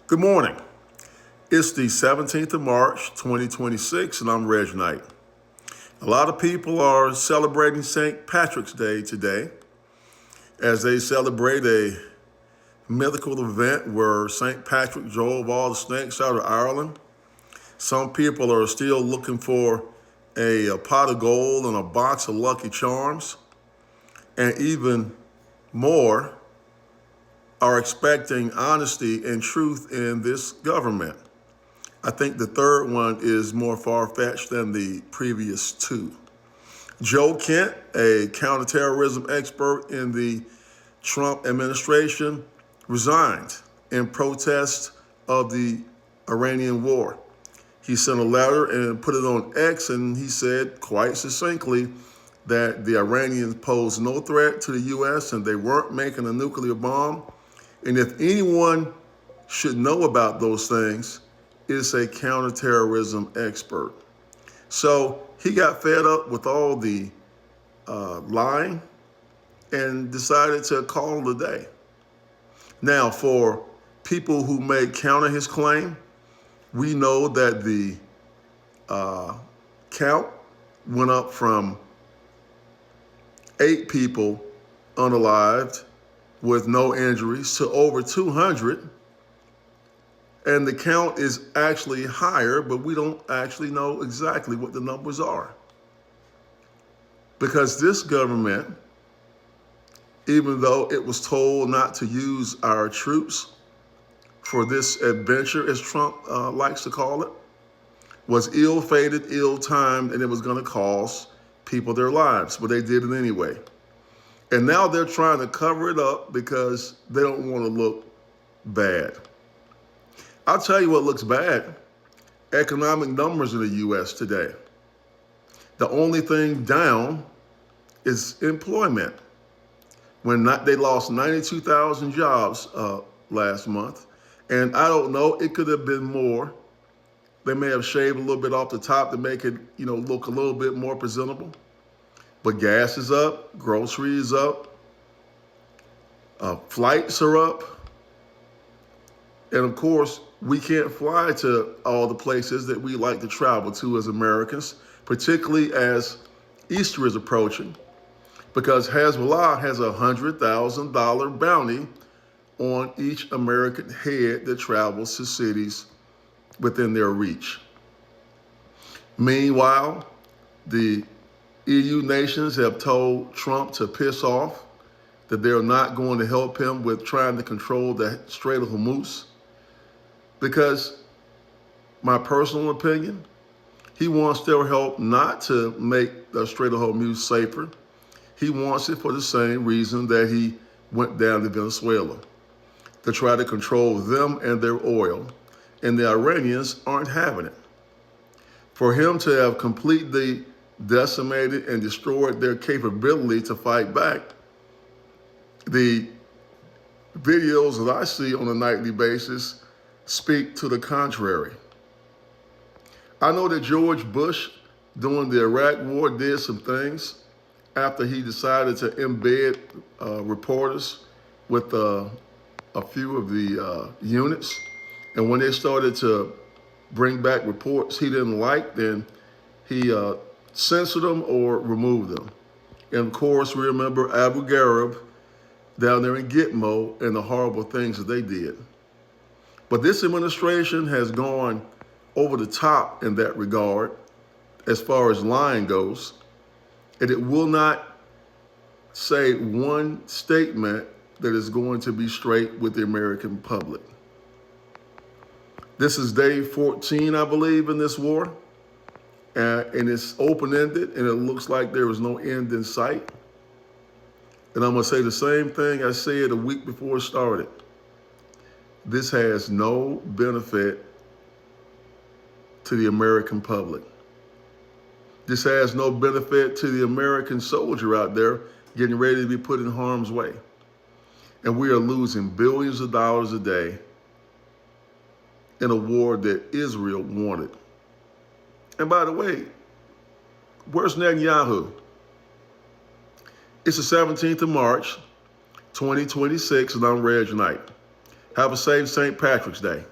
Good morning. It's the 17th of March, 2026, and I'm Reg Knight. A lot of people are celebrating St. Patrick's Day today as they celebrate a mythical event where St. Patrick drove all the snakes out of Ireland. Some people are still looking for a pot of gold and a box of Lucky Charms, and even more are expecting honesty and truth in this government. I think the third one is more far-fetched than the previous two. Joe Kent, a counterterrorism expert in the Trump administration, resigned in protest of the Iranian war. He sent a letter and put it on X, and he said quite succinctly that the Iranians posed no threat to the U.S. and they weren't making a nuclear bomb. And if anyone should know about those things, it's a counterterrorism expert. So he got fed up with all the lying and decided to call it a day. Now, for people who may counter his claim, we know that the count went up from 8 people unalived with no injuries to over 200. And the count is actually higher, but we don't actually know exactly what the numbers are. Because this government, even though it was told not to use our troops for this adventure, as Trump likes to call it, was ill-fated, ill-timed, and it was going to cost people their lives, but they did it anyway. And now they're trying to cover it up because they don't want to look bad. I'll tell you what looks bad. Economic numbers in the U.S. today. The only thing down is employment. They lost 92,000 jobs last month. And I don't know, it could have been more. They may have shaved a little bit off the top to make it, look a little bit more presentable. But gas is up, groceries up, flights are up. And of course, we can't fly to all the places that we like to travel to as Americans, particularly as Easter is approaching, because Hezbollah has a $100,000 bounty on each American head that travels to cities within their reach. Meanwhile, the EU nations have told Trump to piss off, that they're not going to help him with trying to control the Strait of Hormuz. Because, my personal opinion, he wants their help not to make the Strait of Hormuz safer. He wants it for the same reason that he went down to Venezuela, to try to control them and their oil. And the Iranians aren't having it. For him to have completely decimated and destroyed their capability to fight back, the videos that I see on a nightly basis speak to the contrary. I know that George Bush, during the Iraq War, did some things after he decided to embed reporters with a few of the units. And when they started to bring back reports he didn't like, then he censored them or removed them. And of course, we remember Abu Ghraib down there in Gitmo and the horrible things that they did. But this administration has gone over the top in that regard as far as lying goes, and it will not say one statement that is going to be straight with the American public. This is day 14, I believe, in this war, and it's open-ended, and it looks like there is no end in sight. And I'm going to say the same thing I said a week before it started. This has no benefit to the American public. This has no benefit to the American soldier out there getting ready to be put in harm's way. And we are losing billions of dollars a day in a war that Israel wanted. And by the way, where's Netanyahu? It's the 17th of March, 2026, and I'm Reg Knight. Have a safe St. Patrick's Day.